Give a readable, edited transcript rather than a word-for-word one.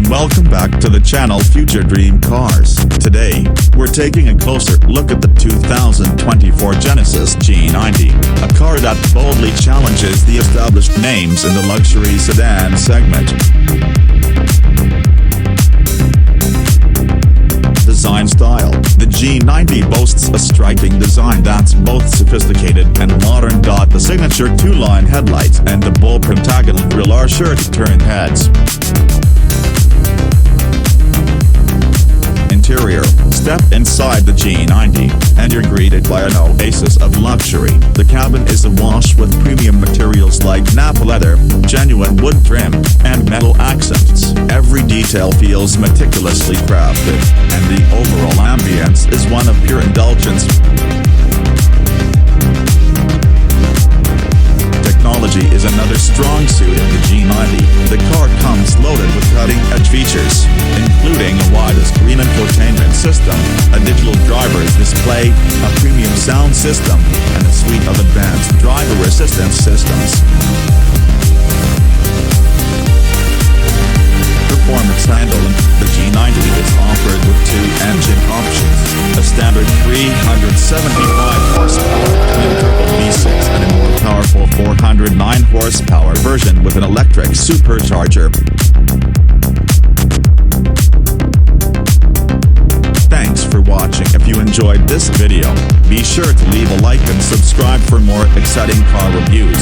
welcome back to the channel Future Dream Cars. Today, we're taking a closer look at the 2024 Genesis G90, a car that boldly challenges the established names in the luxury sedan segment. Design style. The G90 boasts a striking design that's both sophisticated and modern. The signature two-line headlights and the bold pentagonal grille are sure to turn heads. Interior. Step inside the G90, and you're greeted by an oasis of luxury. The cabin is awash with premium materials like Nappa leather, genuine wood trim, and metal accents. Every detail feels meticulously crafted, and the overall ambience is one of pure indulgence. Technology is another strong suit of the G90. The car comes loaded with cutting-edge features, including a widescreen infotainment system, a digital driver's display, a premium sound system, and a suite of advanced driver assistance systems. Performance handling. The G90 is offered with two engine options, a standard 375 horsepower twin-turbo V6 and a more powerful 409 horsepower version with an electric supercharger. Thanks for watching. If you enjoyed this video, be sure to leave a like and subscribe for more exciting car reviews.